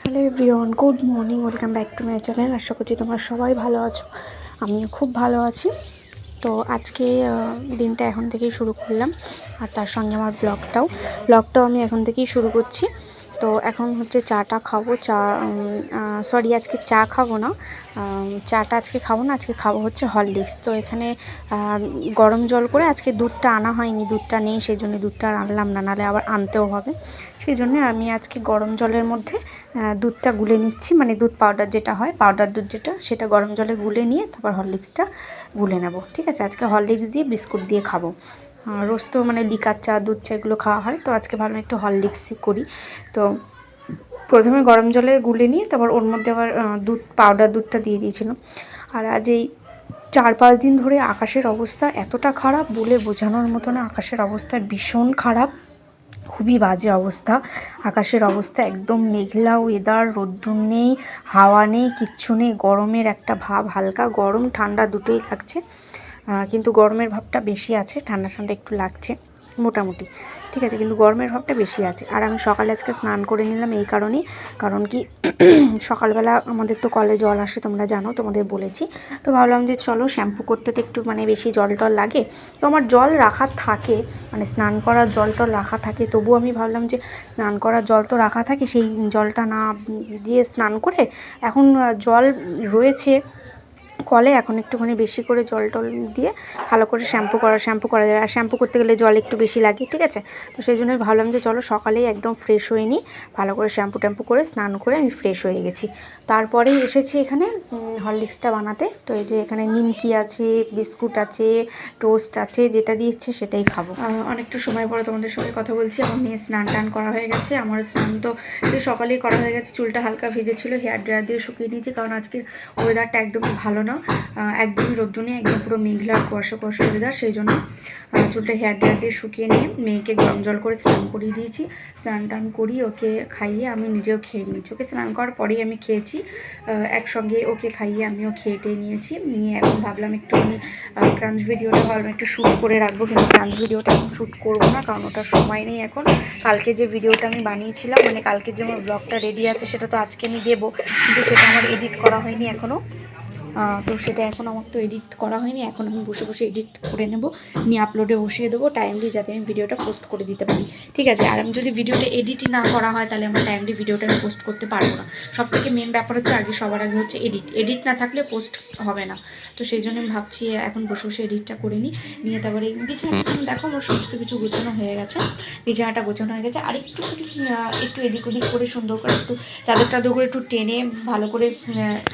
Hello everyone, good morning, welcome back to my channel. আশা করছি তোমরা সবাই ভালো আছো, আমিও খুব ভালো আছি। তো আজকে দিনটা এখন থেকেই শুরু করলাম, আর তার সঙ্গে আমার ব্লগটাও আমি এখন থেকেই শুরু করছি। তো এখন হচ্ছে চাটা খাবো। সরি, আজকে চা খাবো না, চাটা আজকে খাবো না, আজকে খাবো হচ্ছে হরলিক্স। তো এখানে গরম জল করে, আজকে দুধটা আনা হয়নি, দুধটা নেই, সেই জন্য দুধটা আর আনলাম না, নাহলে আবার আনতেও হবে। সেই জন্য আমি আজকে গরম জলের মধ্যে দুধটা গুলে নিচ্ছি, মানে দুধ পাউডার যেটা হয়, পাউডার দুধ যেটা, সেটা গরম জলে গুলে নিয়ে তারপর হরলিক্সটা গুলে নেব। ঠিক আছে, আজকে হরলিক্স দিয়ে বিস্কুট দিয়ে খাবো। রোজ তো মানে লিকার চা, দুধ চা এগুলো খাওয়া হয়, তো আজকে ভাবলাম একটু হরলিক্সই করি। তো প্রথমে গরম জলে গুলে নিয়ে তারপর ওর মধ্যে আবার পাউডার দুধটা দিয়ে দিয়েছিলাম। আর আজ এই 4-5 দিন ধরে আকাশের অবস্থা এতটা খারাপ, বলে বোঝানোর মতো না। আকাশের অবস্থা ভীষণ খারাপ, খুবই বাজে অবস্থা। আকাশের অবস্থা একদম মেঘলা ওয়েদার, রোদ্দুর নেই, হাওয়া নেই, কিচ্ছু নেই। গরমের একটা ভাব, হালকা গরম ঠান্ডা দুটোই লাগছে, কিন্তু গরমের ভাবটা বেশি আছে, ঠান্ডা ঠান্ডা একটু লাগছে মোটামুটি। ঠিক আছে, কিন্তু গরমের ভাবটা বেশি আছে। আর আমি সকালে আজকে স্নান করে নিলাম এই কারণেই, কারণ কি সকালবেলা আমাদের তো কলে জল আসে, তোমরা জানো, তোমাদের বলেছি। তো ভাবলাম যে চলো শ্যাম্পু করতে তো একটু মানে বেশি জল টল লাগে, তো আমার জল রাখা থাকে, মানে স্নান করার জল টল রাখা থাকে। তবু আমি ভাবলাম যে স্নান করার জল তো রাখা থাকে, সেই জলটা না দিয়ে স্নান করে এখন জল রয়েছে কলে, এখন একটুখানি বেশি করে জল টল দিয়ে ভালো করে শ্যাম্পু করা যায়। আর শ্যাম্পু করতে গেলে জল একটু বেশি লাগে, ঠিক আছে। তো সেই জন্যই ভাবলাম যে চলো সকালেই একদম ফ্রেশ হয়ে নিই, ভালো করে শ্যাম্পু করে স্নান করে আমি ফ্রেশ হয়ে গেছি। তারপরেই এসেছি এখানে হরলিক্সটা বানাতে। তো এই যে এখানে নিমকি আছে, বিস্কুট আছে, টোস্ট আছে, যেটা দিচ্ছে সেটাই খাবো। অনেকটা সময় পরে তোমাদের সঙ্গে কথা বলছি। আমার মেয়ে স্নান টান করা হয়ে গেছে, আমার স্নান তো সকালেই করা হয়ে গেছে। চুলটা হালকা ভিজেছিল, হেয়ার ড্রায়ার দিয়ে শুকিয়ে নিয়েছি, কারণ আজকের ওয়েদারটা একদমই ভালো না, একদমই রোদ্দুর নেই, একদম পুরো মেঘলা কুয়াশা ওয়েদার। সেই জন্য চুলটা হেয়ার ড্রায়ার দিয়ে শুকিয়ে নিয়ে মেয়েকে গরম জল করে স্নান করিয়ে দিয়েছি। স্নান টান করিয়ে ওকে খাইয়ে আমি নিজেও খেয়ে নিয়েছি। ওকে স্নান করার পরেই আমি খেয়েছি, একসঙ্গে ওকে খাইয়ে আমিও খেয়ে নিয়েছি। নিয়ে এখন ভাবলাম একটুখানি ক্রাঞ্চ ভিডিওটা ভাবলাম একটু শ্যুট করে রাখবো, কিন্তু ক্রাঞ্চ ভিডিওটা এখন শ্যুট করবো না, কারণ ওটার সময় নেই এখন। কালকে যে ভিডিওটা আমি বানিয়েছিলাম, মানে কালকে যে আমার ব্লগটা রেডি আছে, সেটা তো আজকে আমি দেবো, কিন্তু সেটা আমার এডিট করা হয়নি এখনও। তো সেটা এখন আমার তো এডিট করা হয়নি, এখন আমি বসে বসে এডিট করে নেব, নিয়ে আপলোডে বসিয়ে দেবো টাইমলি, যাতে আমি ভিডিওটা পোস্ট করে দিতে পারি। ঠিক আছে, আর আমি যদি ভিডিওটা এডিটই না করা হয়, তাহলে আমার টাইমলি ভিডিওটা আমি পোস্ট করতে পারবো না। সব থেকে মেন ব্যাপার হচ্ছে সবার আগে হচ্ছে এডিট না থাকলে পোস্ট হবে না। তো সেই জন্য আমি ভাবছি এখন বসে বসে এডিটটা করে নিয়ে তারপরে বিছানা দেখো আমার সমস্ত কিছু গোছানো হয়ে গেছে, বিছানাটা গোছানো হয়ে গেছে। আর একটু এদিক ওদিক করে সুন্দর করে একটু চাদর করে একটু টেনে ভালো করে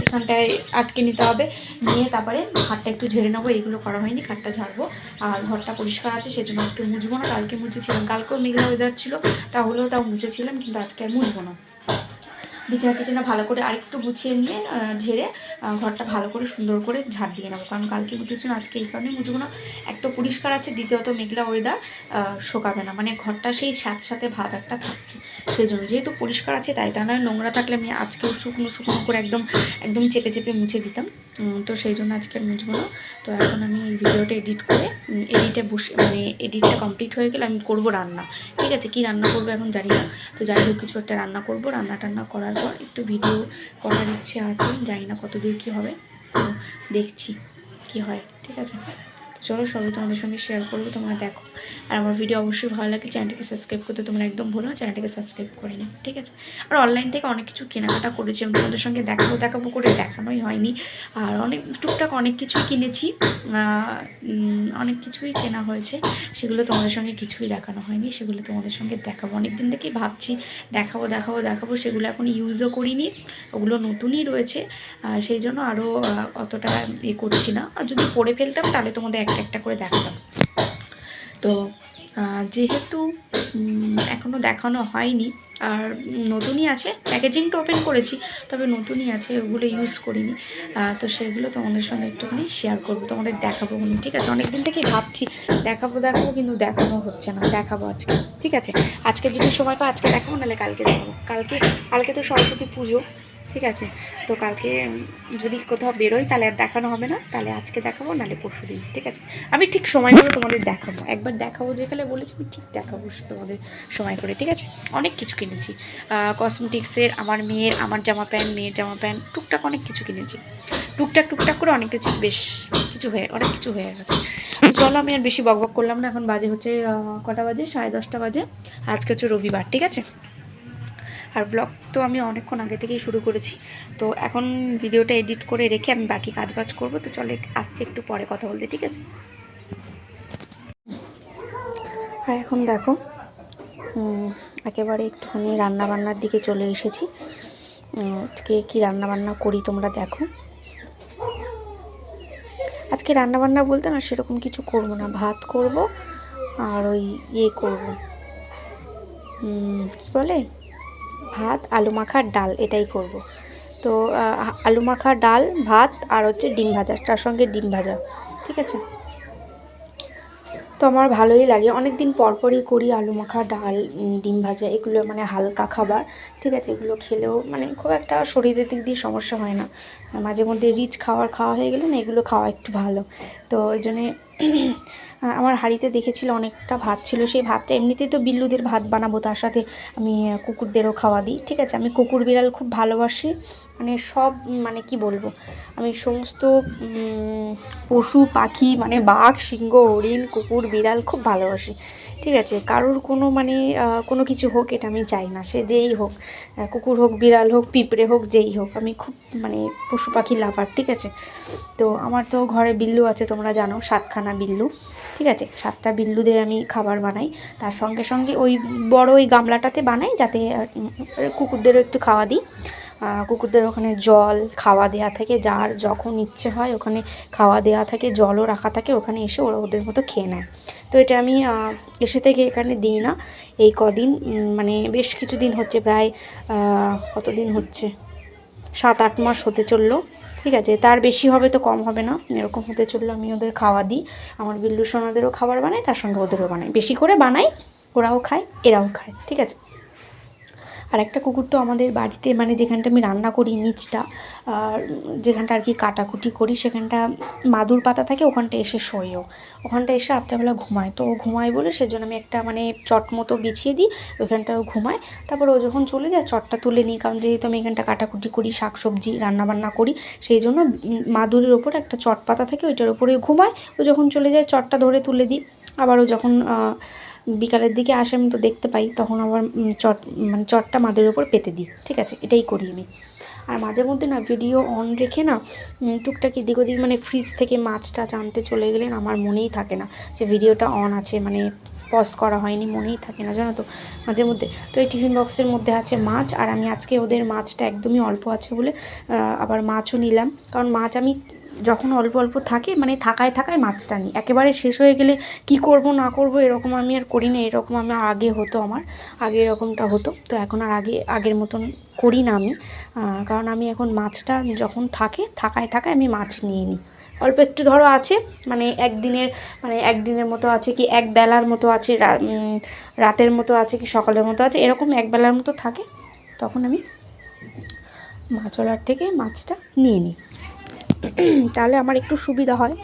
এখানটায় আটকে নিতে হবে, নিয়ে তারপরে খাটটা একটু ঝেড়ে নেবো। এইগুলো করা হয়নি, খাটটা ঝাড়বো। আর ঘরটা পরিষ্কার আছে, সেজন্য আজকে মুছবো না, কালকে মুছেছিলাম। কালকেও মেঘলা ওয়েদার ছিল, তাও মুছেছিলাম, কিন্তু আজকে আর মুছবো না। বিছানা ভালো করে আরেকটু গুছিয়ে নিয়ে ঝেড়ে ঘরটা ভালো করে সুন্দর করে ঝাড় দিয়ে নেবো, কারণ কালকে মুছেছিল, আজকে এই কারণে মুছবো না। এক তো পরিষ্কার আছে, দ্বিতীয়ত মেঘলা ওয়েদার, শোকাবে না, মানে ঘরটা সেই সাথে ভাব একটা থাকছে। সেই জন্য যেহেতু পরিষ্কার আছে, তাই তা নয় নোংরা থাকলে আমি আজকেও শুকনো করে একদম চেপে মুছে দিতাম। তো সেই জন্য আজকে আর মুছবো না। তো এখন আমি এই ভিডিওটা এডিট করে এডিটটা কমপ্লিট হয়ে গেলে আমি করবো রান্না। ঠিক আছে, কি রান্না করবো এখন জানি না, তো যাই হোক কিছু একটা রান্না করবো। রান্না টান্না করার পর একটু ভিডিও করার ইচ্ছে আছে, জানি না কতদূর কী হবে, তো দেখছি কি হয়। ঠিক আছে, চলো সবই তোমাদের সঙ্গে শেয়ার করবো, তোমরা দেখো। আর আমার ভিডিও অবশ্যই ভালো লাগে, চ্যানেলটাকে সাবস্ক্রাইব করতে তোমরা একদম ভুলো না, চ্যানেলটাকে সাবস্ক্রাইব করে নিই। ঠিক আছে, আর অনলাইন থেকে অনেক কিছু কেনাকাটা করেছি, আমি তোমাদের সঙ্গে দেখাবো করে দেখানোই হয়নি। আর টুকটাক অনেক কিছুই কিনেছি, অনেক কিছুই কেনা হয়েছে, সেগুলো তোমাদের সঙ্গে কিছুই দেখানো হয়নি, সেগুলো তোমাদের সঙ্গে দেখাবো। অনেক দিন থেকেই ভাবছি দেখাবো, সেগুলো এখন ইউজও করিনি, ওগুলো নতুনই রয়েছে, সেই জন্য আরও অতটা করছি না। আর যদি পরে ফেলতাম তাহলে তোমাদের একটা করে দেখাতাম। তো যেহেতু এখনও দেখানো হয়নি, আর নতুনই আছে, প্যাকেজিংটা ওপেন করেছি, তবে নতুনই আছে, ওগুলো ইউজ করিনি, তো সেগুলো তোমাদের সঙ্গে একটুখানি শেয়ার করবো, তোমাদের দেখাবো। ঠিক আছে, অনেক দিন থেকেই ভাবছি দেখাবো, কিন্তু দেখানো হচ্ছে না। দেখাবো আজকে, ঠিক আছে, আজকে যদি সময় পাই আজকে দেখাবো, নাহলে কালকে দেখাবো। কালকে তো সরস্বতী পুজো, ঠিক আছে। তো কালকে যদি কোথাও বেরোই তাহলে আর দেখানো হবে না, তাহলে আজকে দেখাবো, নাহলে পরশু দিন। ঠিক আছে, আমি ঠিক সময় করে তোমাদের দেখাবো, একবার দেখাবো যেখানে বলেছি আমি ঠিক দেখাবো তোমাদের সময় করে। ঠিক আছে, অনেক কিছু কিনেছি কসমেটিক্সের, আমার মেয়ের, আমার জামা প্যান্ট, মেয়ের জামা প্যান্ট, টুকটাক অনেক কিছু কিনেছি, টুকটাক করে অনেক কিছু, বেশ কিছু অনেক কিছু হয়ে গেছে। চলো আমি আর বেশি বকবক করলাম না, এখন বাজে হচ্ছে কটা বাজে, 10:30 বাজে, আজকে হচ্ছে রবিবার। ঠিক আছে, আর ব্লগ তো আমি অনেকক্ষণ আগে থেকেই শুরু করেছি, তো এখন ভিডিওটা এডিট করে রেখে আমি বাকি কাজবাজ করবো। তো চলো আসছি একটু পরে কথা বলতে। ঠিক আছে, আর এখন দেখো একেবারে একটুখানি রান্নাবান্নার দিকে চলে এসেছি। আজকে কী রান্নাবান্না করি তোমরা দেখো। আজকে রান্নাবান্না বলতে না সেরকম কিছু করবো না, ভাত করব আর ওই করব, কী বলে, ভাত, আলু মাখার ডাল, এটাই করব। তো আলু মাখা ডাল, ভাত আর হচ্ছে ডিম ভাজা, তার সঙ্গে ডিম ভাজা। ঠিক আছে, তো আমার ভালোই লাগে, অনেক দিন পরপরই করি আলু মাখা ডাল, ডিম ভাজা, এগুলো মানে হালকা খাবার। ঠিক আছে, এগুলো খেলেও মানে খুব একটা শরীরের দিক দিয়ে সমস্যা হয় না, মাঝে মধ্যে রিচ খাওয়া হয়ে গেলে না এগুলো খাওয়া একটু ভালো। তো ওই জন্যে আমার হাঁড়িতে দেখেছিল অনেকটা ভাত ছিল, সেই ভাতটা এমনিতেই তো বিল্লুদের ভাত বানাবো, তার সাথে আমি কুকুরদেরও খাওয়া দিই। ঠিক আছে, আমি কুকুর বিড়াল খুব ভালোবাসি, মানে সব, মানে কি বলবো, আমি সমস্ত পশু পাখি মানে বাঘ, সিংহ, হরিণ, কুকুর বিড়াল খুব ভালোবাসি। ঠিক আছে, কারোর কোনো মানে কোনো কিছু হোক এটা আমি চাই না, সে যেই হোক, কুকুর হোক, বিড়াল হোক, পিঁপড়ে হোক, যেই হোক, আমি খুব মানে পশু পাখি লাভার। ঠিক আছে, তো আমার তো ঘরে বিল্লু আছে, তোমরা জানো 7খানা বিল্লু। ঠিক আছে, 7টা বিল্লুদের আমি খাবার বানাই, তার সঙ্গে সঙ্গে ওই বড় ওই গামলাটাতে বানাই, যাতে কুকুরদেরও একটু খাওয়া দিই। কুকুরদের ওখানে জল খাওয়া দেওয়া থাকে, যার যখন ইচ্ছে হয় ওখানে খাওয়া দেওয়া থাকে, জলও রাখা থাকে, ওখানে এসে ওরা ওদের মতো খেয়ে নেয়। তো এটা আমি এসে থেকে এখানে দিই না, এই কদিন মানে বেশ কিছুদিন হচ্ছে, প্রায় কতদিন হচ্ছে, 7-8 মাস হতে চললো। ঠিক আছে, তার বেশি হবে তো কম হবে না, এরকম হতে চললো আমি ওদের খাওয়া দিই, আমার বিল্লু সোনাদেরও খাবার বানাই, তার সঙ্গে ওদেরও বানাই, বেশি করে বানাই, ওরাও খায় এরাও খায়। ঠিক আছে, আর একটা কুকুর তো আমাদের বাড়িতে, মানে যেখানটা আমি রান্না করি নিচটা, যেখানটা আর কি কাটাকুটি করি, সেখানটা মাদুর পাতা থাকে, ওখানটা এসে শোয়ও, ওখানটা এসে রাত্রেবেলা ঘুমায়, তো ও ঘুমায় বলে সেজন্য আমি একটা মানে চট মতো বিছিয়ে দিই, ওইখানটাও ঘুমায়। তারপর ও যখন চলে যায় চটটা তুলে নিই, কারণ যেহেতু আমি এখানটা কাটাকুটি করি, শাকসবজি রান্নাবান্না করি, সেই জন্য মাদুরের ওপর একটা চট পাতা থাকে, ওইটার ওপরে ঘুমায়, ও যখন চলে যায় চটটা ধরে তুলে দিই। আবার ও যখন বিকালের দিকে আসে আমি তো দেখতে পাই, তখন আবার মানে চটটা মাদুরের ওপর পেতে দিই। ঠিক আছে, এটাই করি আমি। আর মাঝে মধ্যে না ভিডিও অন রেখে না টুকটাক এদিক ওদিক, মানে ফ্রিজ থেকে মাছটা আনতে চলে গেলে না আমার মনেই থাকে না যে ভিডিওটা অন আছে, মানে পজ করা হয়নি, মনেই থাকে না জানো তো মাঝে মধ্যে। তো এই টিফিন বক্সের মধ্যে আছে মাছ, আর আমি আজকে ওদের মাছটা একদমই অল্প আছে বলে আবার মাছও নিলাম, কারণ মাছ আমি যখন অল্প অল্প থাকে মানে থাকায় মাছটা নিই, একেবারে শেষ হয়ে গেলে কি করব না করব এরকম আমি আর করি না, এরকম আমার আগে হতো, আমার আগে এরকমটা হতো, তো এখন আর আগের মতন করি না আমি, কারণ আমি এখন মাছটা যখন থাকায় আমি মাছ নিয়ে নিই, অল্প একটু ধরো আছে, মানে একদিনের মতো আছে, কি এক বেলার মতো আছে, রাতের মতো আছে, কি সকালের মতো আছে, এরকম এক বেলার মতো থাকে, তখন আমি মাছওয়ালার থেকে মাছটা নিয়ে নিই, তাহলে আমার একটু সুবিধা হয়,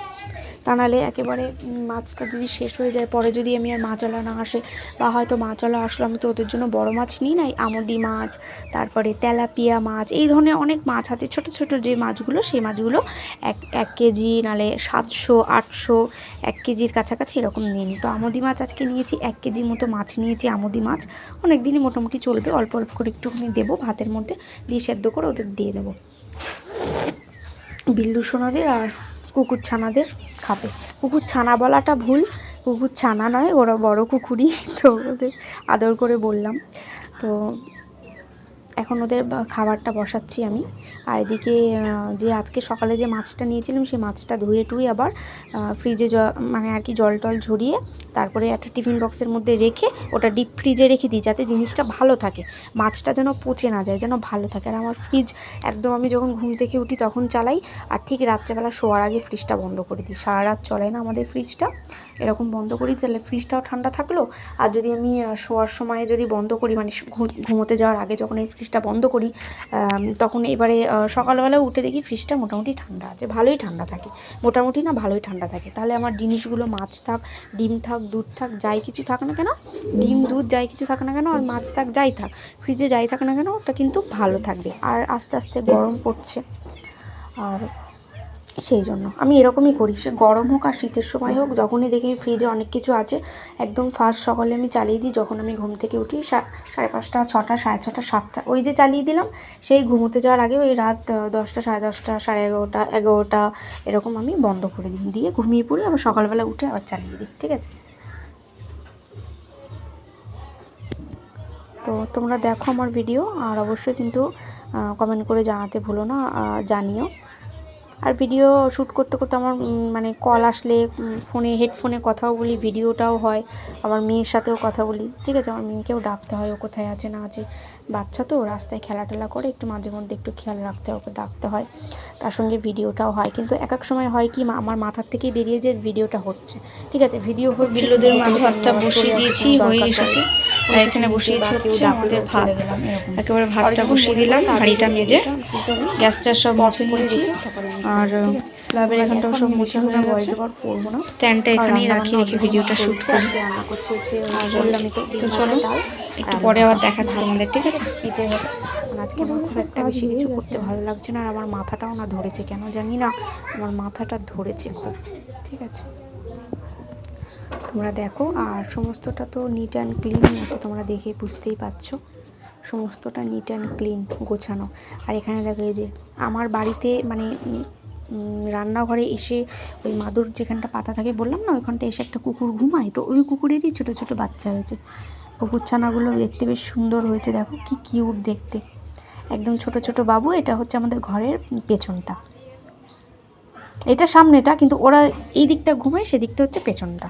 তা নাহলে একেবারে মাছটা যদি শেষ হয়ে যায়, পরে যদি আমি আর মাছওয়ালা না আসে, বা হয়তো মাছওয়ালা আসলো, আমি তো ওদের জন্য বড় মাছ নিই নাই, আমুদি মাছ, তারপরে তেলাপিয়া মাছ, এই ধরনের অনেক মাছ আছে, ছোট ছোট যে মাছগুলো, সেই মাছগুলো 1 কেজি, নাহলে 700-800, 1 কেজির কাছাকাছি এরকম নিয়ে নিই। তো আমুদি মাছ আজকে নিয়েছি, 1 কেজি মতো মাছ নিয়েছি, আমুদি মাছ অনেক দিনই মোটামুটি চলবে, অল্প অল্প করে একটুখানি দেবো ভাতের মধ্যে দিয়ে, সেদ্ধ করে ওদের দিয়ে দেবো, বিল্লু সোনাদের আর কুকুর ছানাদের খাবে। কুকুর ছানা বলাটা ভুল, কুকুর ছানা নয়, ওরা বড় কুকুরই, তো ওদের আদর করে বললাম। তো এখন ওদের খাবারটা বসাচ্ছি আমি, আর এদিকে যে আজকে সকালে যে মাছটা নিয়েছিলাম সেই মাছটা ধুয়ে টুয়ে আবার ফ্রিজে মানে আর কি জল টল ঝরিয়ে তারপরে একটা টিফিন বক্সের মধ্যে রেখে ওটা ডিপ ফ্রিজে রেখে দিই, যাতে জিনিসটা ভালো থাকে, মাছটা যেন পচে না যায়, যেন ভালো থাকে। আর আমার ফ্রিজ একদম, আমি যখন ঘুম থেকে উঠি তখন চালাই, আর ঠিক রাত্রেবেলা শোয়ার আগে ফ্রিজটা বন্ধ করে দিই, সারা রাত চলে না আমাদের ফ্রিজটা, এরকম বন্ধ করি, তাহলে ফ্রিজটাও ঠান্ডা থাকলো। আর যদি আমি শোয়ার সময় যদি বন্ধ করি, মানে ঘুমোতে যাওয়ার আগে যখন এই ফ্রিজটা ফ্রিজটা বন্ধ করি তখন এবারে সকালবেলা উঠে দেখি ফ্রিজটা মোটামুটি ঠান্ডা আছে, ভালোই ঠান্ডা থাকে, মোটামুটি না ভালোই ঠান্ডা থাকে। তাহলে আমার জিনিসগুলো মাছ থাক, ডিম থাক, দুধ থাক, যাই কিছু থাক না কেন, ডিম দুধ যাই কিছু থাক না কেন, আর মাছ থাক যাই থাক, ফ্রিজে যাই থাক না কেন, ওটা কিন্তু ভালো থাকবে। আর আস্তে আস্তে গরম পড়ছে, আর সেই জন্য আমি এরকমই করি, সে গরম হোক আর শীতের সময় হোক, যখনই দেখি ফ্রিজে অনেক কিছু আছে একদম ফার্স্ট সকালে আমি চালিয়ে দিই। যখন আমি ঘুম থেকে উঠি 5:30, 6টা, 6:30, 7টা, ওই যে চালিয়ে দিলাম, সেই ঘুমোতে যাওয়ার আগে ওই রাত 10টা, 10:30, 11:30, 11টা এরকম আমি বন্ধ করে দিই, দিয়ে ঘুমিয়ে পড়ি, আবার সকালবেলা উঠে আবার চালিয়ে দিই। ঠিক আছে, তো তোমরা দেখো আমার ভিডিও, আর অবশ্যই কিন্তু কমেন্ট করে জানাতে ভুলো না, জানিও। আর ভিডিও শ্যুট করতে করতে আমার মানে কল আসলে ফোনে হেডফোনে কথাও বলি, ভিডিওটাও হয়, আমার মেয়ের সাথেও কথা বলি। ঠিক আছে, আমার মেয়েকেও ডাকতে হয়, ও কোথায় আছে না আছে, বাচ্চা তো রাস্তায় খেলাটেলা করে, একটু মাঝে মধ্যে একটু খেয়াল রাখতে হয়, ওকে ডাকতে হয়, তার সঙ্গে ভিডিওটাও হয়। কিন্তু এক এক সময় হয় কি আমার মাথার থেকেই বেরিয়ে যে ভিডিওটা হচ্ছে। ঠিক আছে, ভিডিও হচ্ছে, বিলোদের মাঝে ভাতটা বসিয়ে দিয়েছি, হয়ে এসেছে, আর এখানে বসিয়েছি হচ্ছে আমাদের ভাত, একেবারে ভাতটা বসিয়ে দিলাম, হাঁড়িটা মেজে গ্যাসটা সব মুছে নিয়েছি, আর স্ল্যাবের এখানটাও সব মোছা হয়ে গেছে, পড়বো না, স্ট্যান্ডটা এখানেই রেখে ভিডিওটা শুট করছি। রান্না করছি হচ্ছে বললামই তো চলো একটু পরে আবার দেখাচ্ছি তোমাদের। ঠিক আছে, এটাই হবে। আজকে আমার খুব একটা বেশি কিছু করতে ভালো লাগছে না, আর আমার মাথাটাও না ধরেছে, কেন জানি না আমার মাথাটা ধরেছে খুব। ঠিক আছে, তোমরা দেখো, আর সমস্তটা তো নিট অ্যান্ড ক্লিনই আছে, তোমরা দেখে বুঝতেই পারছো, সমস্তটা নিট অ্যান্ড ক্লিন, গোছানো। আর এখানে দেখো, এই যে আমার বাড়িতে মানে রান্নাঘরে এসে ওই মাদুর যেখানটা পাতা থাকে বললাম না, ওইখানটা এসে একটা কুকুর ঘুমায়, তো ওই কুকুরেরই ছোটো ছোটো বাচ্চা হয়েছে। কুকুর ছানাগুলো দেখতে বেশ সুন্দর হয়েছে, দেখো কি কিউট দেখতে, একদম ছোট ছোট বাবু। এটা হচ্ছে আমাদের ঘরের পেছনটা, এটা সামনেটা, কিন্তু ওরা এই দিকটা ঘুমায়, সেদিকটা হচ্ছে পেছনটা।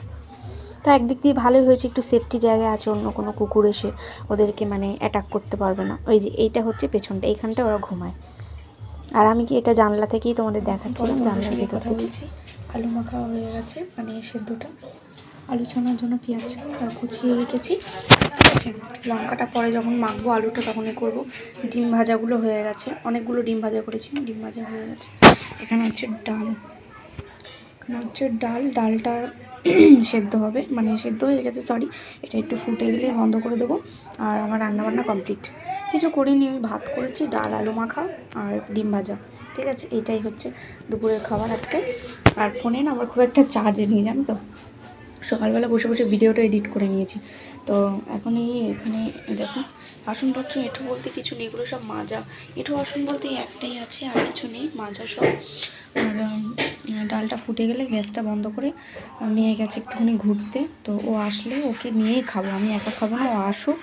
তো একদিক দিয়ে ভালোই হয়েছে, একটু সেফটি জায়গায় আছে, অন্য কোনো কুকুর এসে ওদেরকে মানে অ্যাটাক করতে পারবে না। ওই যে এইটা হচ্ছে পেছনটা, এইখানটা ওরা ঘুমায়। আর আমি কি এটা জানলা থেকেই তোমাদের দেখাচ্ছিলাম, জানলার ভিতর থেকে। আলু মাখা হয়ে গেছে, মানে সেদ্ধটা, আলু ছানার জন্য পেঁয়াজ কুচিয়ে রেখেছি। ঠিক আছে, লঙ্কাটা পরে যখন মাখবো আলুটা তখনই করবো। ডিম ভাজাগুলো হয়ে গেছে, অনেকগুলো ডিম ভাজা করেছি, ডিম ভাজা হয়ে গেছে। এখানে হচ্ছে ডালটা সেদ্ধ হবে, মানে সেদ্ধ হয়ে গেছে, সরি, এটা একটু ফুটে গেলে বন্ধ করে দেবো। আর আমার রান্নাবান্না কমপ্লিট, কিছু করিনি, আমি ভাত করেছি, ডাল, আলু মাখা আর ডিম ভাজা। ঠিক আছে, এইটাই হচ্ছে দুপুরের খাবার আজকে। আর ফোনে না আমার খুব একটা চার্জে নিয়ে যান, তো সকালবেলা বসে বসে ভিডিওটা এডিট করে নিয়েছি। তো এখন এখানে দেখুন বাসনপত্র এঁঠো বলতে কিছু নেই, এগুলো সব মাজা, এঁঠো বাসন বলতে একটাই আছে, আর কিছু নেই, মাজা সব। আর ডালটা ফুটে গেলে গ্যাসটা বন্ধ করে মেয়ে গেছে একটুখানি ঘুরতে, তো ও আসলে ওকে নিয়েই খাবো, আমি একা খাবো না, ও আসুক,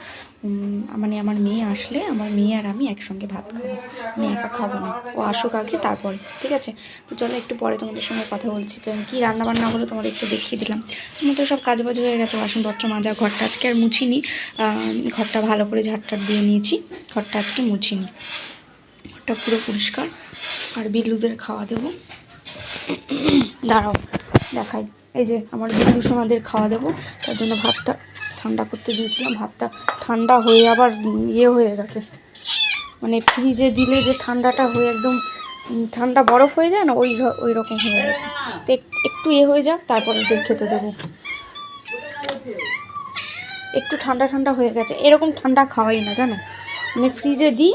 মানে আমার মেয়ে আসলে আমার মেয়ে আর আমি একসঙ্গে ভাত খাবো, আমি একা খাবো না, ও আসুক আগে তারপরে। ঠিক আছে, তো চলো একটু পরে তোমাদের সঙ্গে কথা বলছি, কারণ কী রান্নাবান্না হলো তোমাদের একটু দেখিয়ে দিলাম। আমার তো সব কাজবাজ হয়ে গেছে, বাসনপত্র মাজা, ঘরটা আজকে আর মুছিনি, ঘরটা ভালো করে ঝাড়টার দিয়ে নিয়েছি, ঘরটা আজকে মুছিনি, ঘরটা পুরো পরিষ্কার। আর বিল্লুদের খাওয়া দেবো, দাঁড়াও দেখাই, এই যে আমার বিল্লু সোনাদের খাওয়া দেবো, তার জন্য ভাতটা ঠান্ডা করতে দিয়েছিলাম, ভাতটা ঠান্ডা হয়ে আবার হয়ে গেছে, মানে ফ্রিজে দিলে যে ঠান্ডাটা হয়ে একদম ঠান্ডা বরফ হয়ে যায় না, ওই রকম হয়ে গেছে। তো একটু হয়ে যাক, তারপরে ওদের খেতে দেবো। একটু ঠান্ডা ঠান্ডা হয়ে গেছে, এরকম ঠান্ডা খাওয়াই না জানো, মানে ফ্রিজে দিই,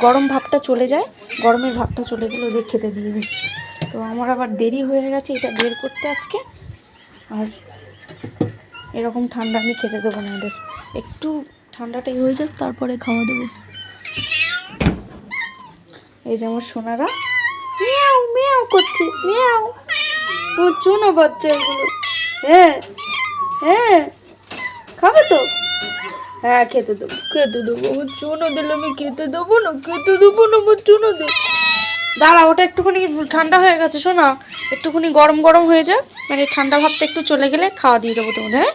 গরম ভাবটা চলে যায়, গরমের ভাবটা চলে গেলে ওদের খেতে দিয়ে দিই। তো আমার আবার দেরি হয়ে গেছে এটা বের করতে আজকে, আর এরকম ঠান্ডা আমি খেতে দেবো না ওদের, একটু ঠান্ডাটাই হয়ে যাক তারপরে খাওয়া দেবো। এই যে আমার সোনারা মিয়াও মিয়াও করছে, মিয়াও, ও চুনো বাচ্চা এগুলো। হ্যাঁ হ্যাঁ, খাবে তো, হ্যাঁ খেতে দেবো আমার চুনো দিলে আমি খেতে দেবো না, আমার চুনো দেব। দাঁড়া, ওটা একটুখানি ঠান্ডা হয়ে গেছে শোনা, একটুখানি গরম গরম হয়ে যাক, মানে ঠান্ডা ভাবটা একটু চলে গেলে খাওয়া দিয়ে দেবো তোমাদের। হ্যাঁ,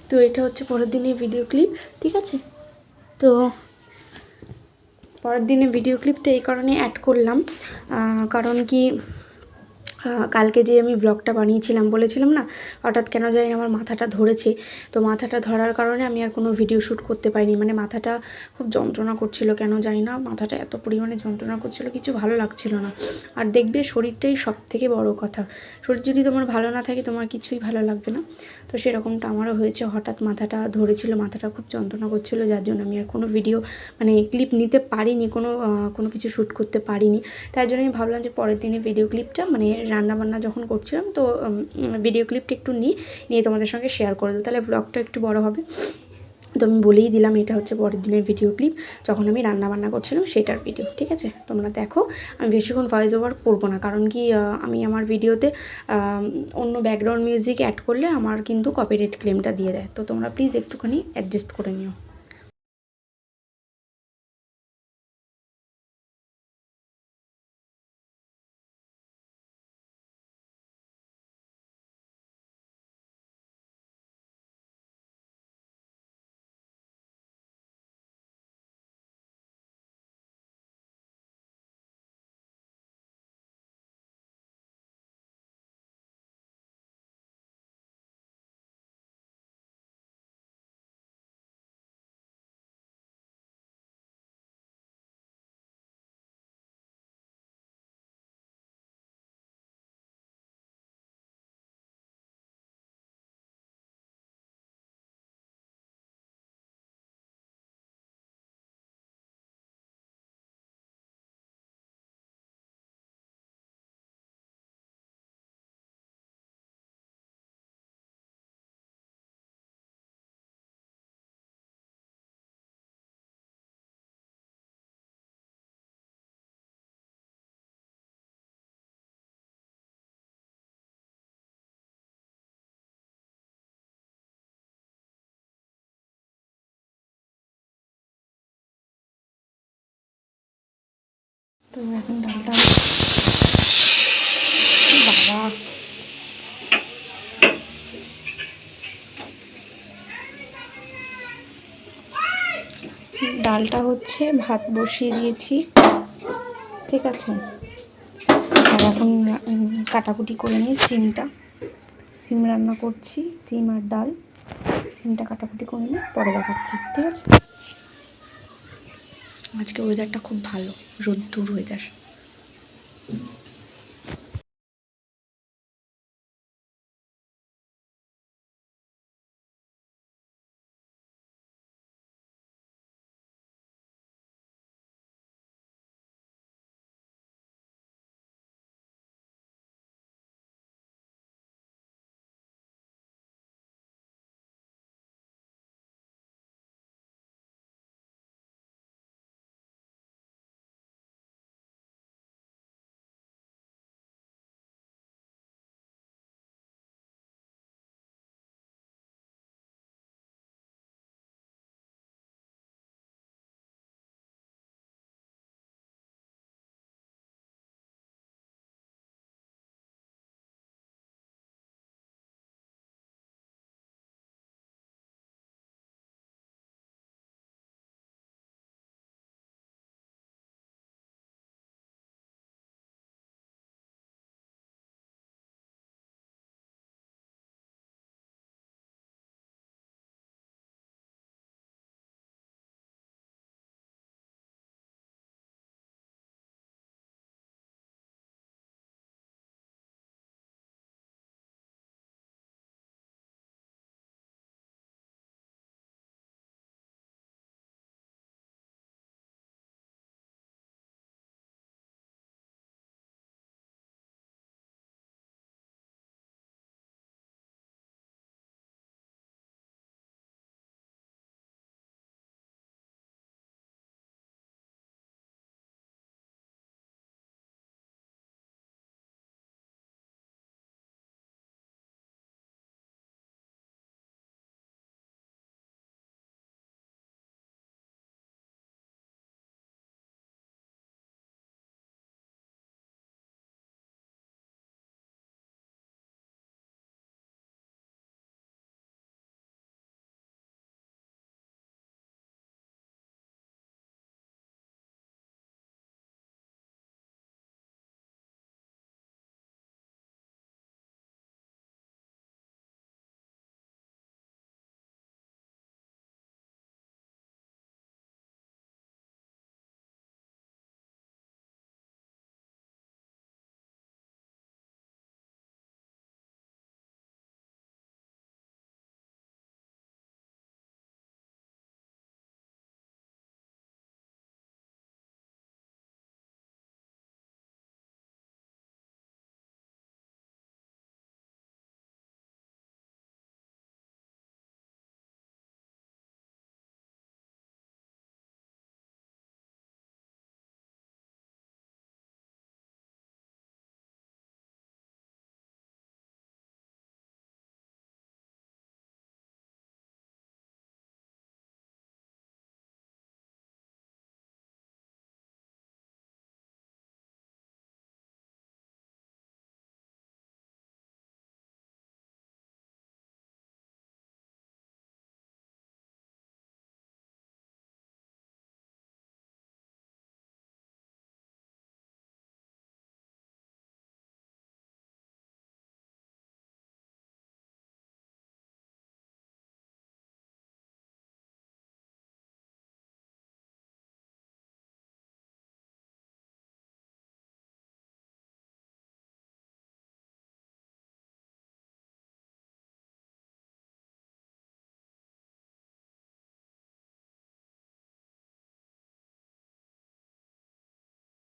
তো এটা হচ্ছে পরের দিনের ভিডিও ক্লিপ। ঠিক আছে, তো পরের দিনে ভিডিও ক্লিপটা এই কারণে অ্যাড করলাম, কারণ কি কালকে যে আমি ব্লগটা বানিয়েছিলাম বলেছিলাম না হঠাৎ কেন জানি না আমার মাথাটা ধরেছে, তো মাথাটা ধরার কারণে আমি আর কোনো ভিডিও শ্যুট করতে পারিনি। মানে মাথাটা খুব যন্ত্রণা করছিল, কেন জানি না মাথাটা এত পরিমাণে যন্ত্রণা করছিল, কিছু ভালো লাগছিল না। আর দেখবে শরীরটাই সব থেকে বড় কথা, শরীর যদি তোমার ভালো না থাকে তোমার কিছুই ভালো লাগবে না। তো সেরকমটা আমারও হয়েছে, হঠাৎ মাথাটা ধরেছিল, মাথাটা খুব যন্ত্রণা করছিল, যার জন্য আমি আর কোনো ভিডিও মানে ক্লিপ নিতে পারিনি, কোনো কিছু শ্যুট করতে পারিনি। তাই জন্য আমি ভাবলাম যে পরের দিনে ভিডিও ক্লিপটা মানে রান্নাবান্না যখন করছিলাম তো ভিডিও ক্লিপটা একটু নিয়ে তোমাদের সঙ্গে শেয়ার করে দেবো, তাহলে ব্লগটা একটু বড় হবে। তো আমি বলেই দিলাম এটা হচ্ছে পরের দিনের ভিডিও ক্লিপ, যখন আমি রান্নাবান্না করছিলাম সেটার ভিডিও। ঠিক আছে, তোমরা দেখো। আমি বেশিক্ষণ ভয়েস ওভার করবো না, কারণ কি আমি আমার ভিডিওতে অন্য ব্যাকগ্রাউন্ড মিউজিক অ্যাড করলে আমার কিন্তু কপিরাইট ক্লেমটা দিয়ে দেয়, তো তোমরা প্লিজ একটুখানি অ্যাডজাস্ট করে নিও। তো এখন ডালটা বাবা ডালটা হচ্ছে ভাত বসিয়ে দিয়েছি, ঠিক আছে। আর এখন কাটাকুটি করে নিই সিম রান্না করছি, সিম আর ডাল। সিমটা কাটাকুটি করে নিই, পরে দেখাচ্ছি, ঠিক আছে। আজকে ওয়েদারটা খুব ভালো, রোদ্দুর ওয়েদার।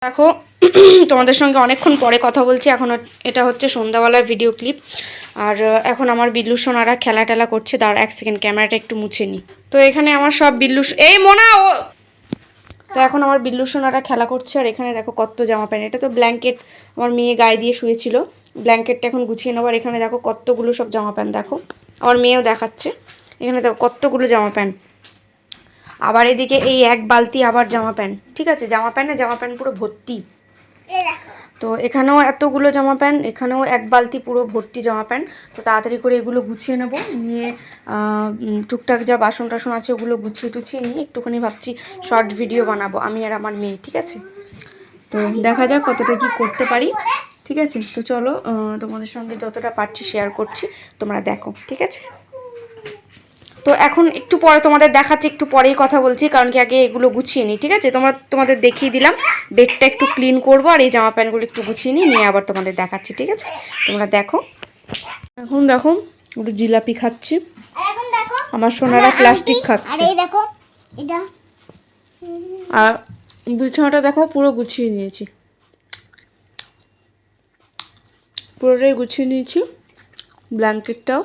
দেখো তোমাদের সঙ্গে অনেকক্ষণ পরে কথা বলছি। এখন এটা হচ্ছে সন্ধ্যাবেলার ভিডিও ক্লিপ। আর এখন আমার বিল্লু সোনারা খেলা টেলা করছে। দাঁড়া 1 সেকেন্ড, ক্যামেরাটা একটু মুছে নিই। তো এখানে আমার সব বিল্লু, এই মোনা ও, তো এখন আমার বিল্লু সোনারা খেলা করছে। আর এখানে দেখো কত জামা প্যান্ট, এটা তো ব্ল্যাঙ্কেট আমার মেয়ে গায়ে দিয়ে শুয়েছিল, ব্ল্যাঙ্কেটটা এখন গুছিয়ে নেবো। আর এখানে দেখো কতগুলো সব জামা প্যান্ট, দেখো আমার মেয়েও দেখাচ্ছে। এখানে দেখো কতগুলো জামা প্যান্ট, আবার এদিকে এই 1 বালতি আবার জামা প্যান্ট। ঠিক আছে, জামা প্যান্ট পুরো ভর্তি। তো এখানেও এতগুলো জামা প্যান্ট, এখানেও 1 বালতি পুরো ভর্তি জামা প্যান্ট। তো তাড়াতাড়ি করে এগুলো গুছিয়ে নেব, নিয়ে টুকটাক যা বাসন টাসন আছে ওগুলো গুছিয়ে টুছিয়ে নিয়ে একটুখানি ভাবছি শর্ট ভিডিও বানাবো আমি আর আমার মেয়ে। ঠিক আছে, তো দেখা যাক কতটা কি করতে পারি। ঠিক আছে, তো চলো তোমাদের সঙ্গে যতটা পারছি শেয়ার করছি, তোমরা দেখো। ঠিক আছে, তো এখন একটু পরে তোমাদের দেখাচ্ছি, একটু পরেই কথা বলছি, কারণ কি আগে এগুলো গুছিয়ে নিই। ঠিক আছে, তোমাদের দেখিয়ে দিলাম, বেডটা একটু ক্লিন করবো আর এই জামা প্যান্টগুলো একটু গুছিয়ে নিয়ে আবার তোমাদের দেখাচ্ছি। ঠিক আছে, তোমরা দেখো। এখন দেখো একটু জিলাপি খাচ্ছি, আমার সোনারা প্লাস্টিক খাচ্ছে। আর বিছানাটা দেখো পুরো গুছিয়ে নিয়েছি, পুরোটাই গুছিয়ে নিয়েছি, ব্ল্যাঙ্কেটটাও।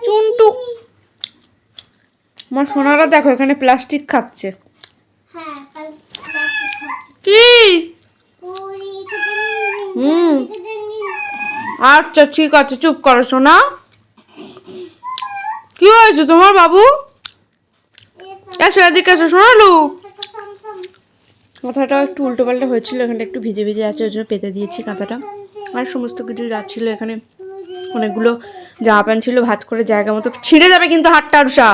চুন্টু আমার সোনারা দেখো এখানে প্লাস্টিক খাচ্ছে। কি? আচ্ছা ঠিক আছে, চুপ করো সোনা। কি হয়েছে তোমার বাবু? এসো এদিকে এসো সোনালু। কাঁথাটা একটু উল্টো পাল্টা হয়েছিল, এখানটা একটু ভিজে ভিজে আছে, ওই জন্য পেতে দিয়েছি কাঁথাটা। আর সমস্ত কিছু যাচ্ছিলো, এখানে অনেকগুলো জামা প্যান্ট ছিল, ভাঁজ করে জায়গা মতো, ছিঁড়ে যাবে কিন্তু হাতটা আরুষা।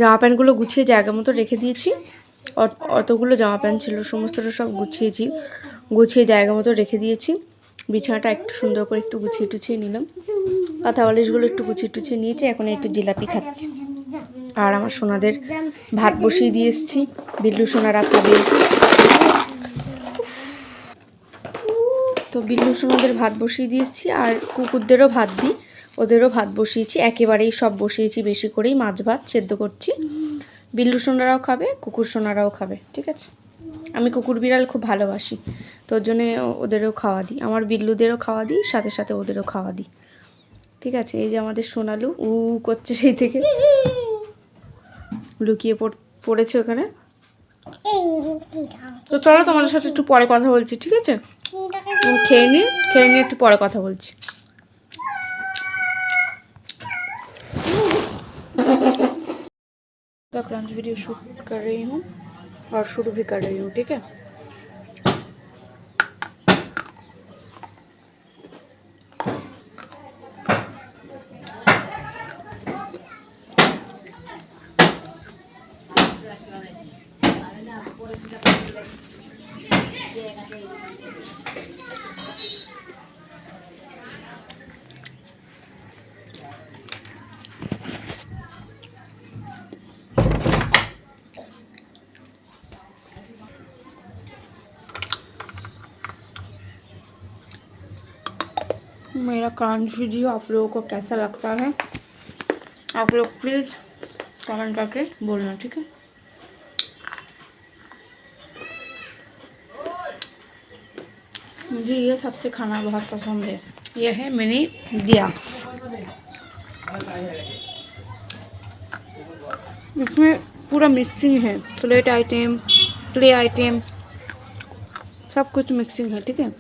জামা প্যান্টগুলো গুছিয়ে জায়গা মতো রেখে দিয়েছি। অতগুলো জামা প্যান্ট ছিল, সমস্তটা সব গুছিয়েছি, গুছিয়ে জায়গা মতো রেখে দিয়েছি। বিছানাটা একটু সুন্দর করে একটু গুছিয়ে টুছিয়ে নিলাম, কাঁথা বালিশগুলো একটু গুছিয়ে টুছিয়ে নিয়েছি। এখন একটু জিলাপি খাচ্ছি। আর আমার সোনাদের ভাত বসিয়ে দিয়ে এসেছি, বিল্লু সোনারা খাবে। তো বিল্লু সোনাদের ভাত বসিয়ে দিয়েছি, আর কুকুরদেরও ভাত দিই, ওদেরও ভাত বসিয়েছি, একেবারেই সব বসিয়েছি, বেশি করেই মাছ ভাত সেদ্ধ করছি। বিল্লু সোনারাও খাবে, কুকুর সোনারাও খাবে। ঠিক আছে, আমি কুকুর বিড়াল খুব ভালোবাসি, তো ওর জন্যে ওদেরও খাওয়া দিই, আমার বিল্লুদেরও খাওয়া দিই, সাথে সাথে ওদেরও খাওয়া দিই। ঠিক আছে, এই যে আমাদের সোনালু উ করছে সেই থেকে, লুকিয়ে পড়েছে ওখানে। তো চলো তোমাদের সাথে একটু পরে কথা বলছি। ঠিক আছে, খেয়ে নিয়ে একটু পরে কথা বলছি। लंच वीडियो शूट कर रही हूँ और शुरू भी कर रही हूँ। ठीक है, मेरा क्रंच वीडियो आप लोगों को कैसा लगता है, आप लोग प्लीज़ कमेंट करके बोलना। ठीक है, मुझे ये सबसे खाना बहुत पसंद है। यह है मिनी दिया, इसमें पूरा मिक्सिंग है, प्लेट आइटम, ट्रे आइटम, सब कुछ मिक्सिंग है। ठीक है,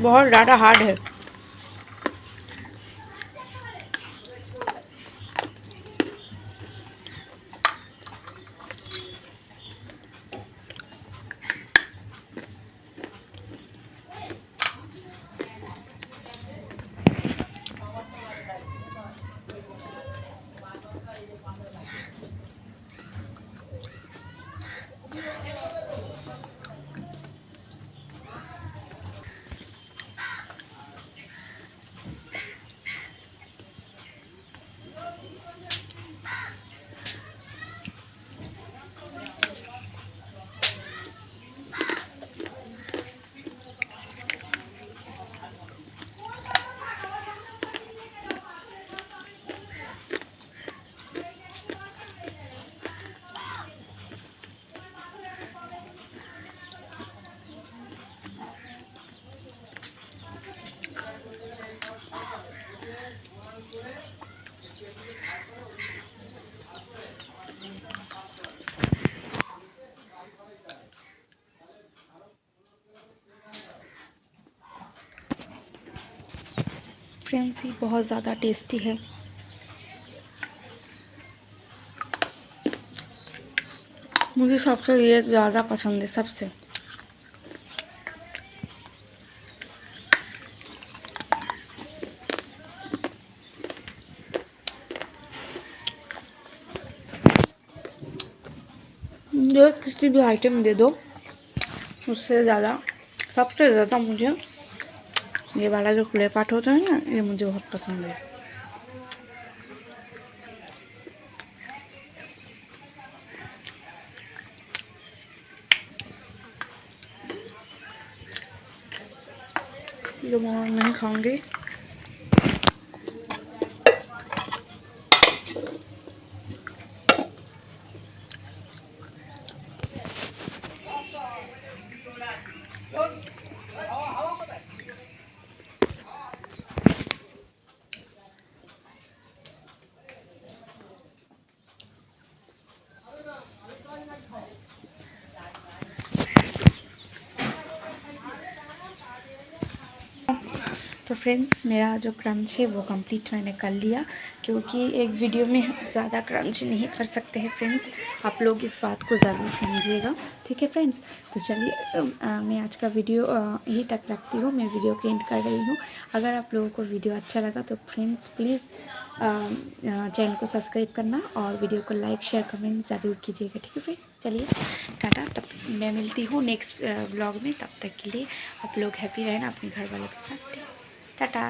बहुत ज़्यादा हार्ड है। फ्रेंड्स ये बहुत ज़्यादा टेस्टी है। मुझे सबसे ये ज़्यादा पसंद है सबसे। जो किसी भी आइटम दे दो उससे ज़्यादा सबसे ज़्यादा मुझे ये वाला जो क्ले पाट होता है ना, ये मुझे बहुत पसंद है। ये मैं नहीं खाऊंगी। तो फ्रेंड्स मेरा जो क्रंच है वो कंप्लीट मैंने कर लिया, क्योंकि एक वीडियो में ज़्यादा क्रंच नहीं कर सकते हैं फ्रेंड्स। आप लोग इस बात को ज़रूर समझिएगा, ठीक है फ्रेंड्स। तो चलिए मैं आज का वीडियो यहीं तक रखती हूँ, मैं वीडियो को एंड कर रही हूँ। अगर आप लोगों को वीडियो अच्छा लगा तो फ्रेंड्स प्लीज़ चैनल को सब्सक्राइब करना और वीडियो को लाइक शेयर कमेंट ज़रूर कीजिएगा, ठीक है फ्रेंड्स। चलिए टाटा, तब मैं मिलती हूँ नेक्स्ट व्लॉग में। तब तक के लिए आप लोग हैप्पी रहना अपने घर वालों के साथ। टाटा।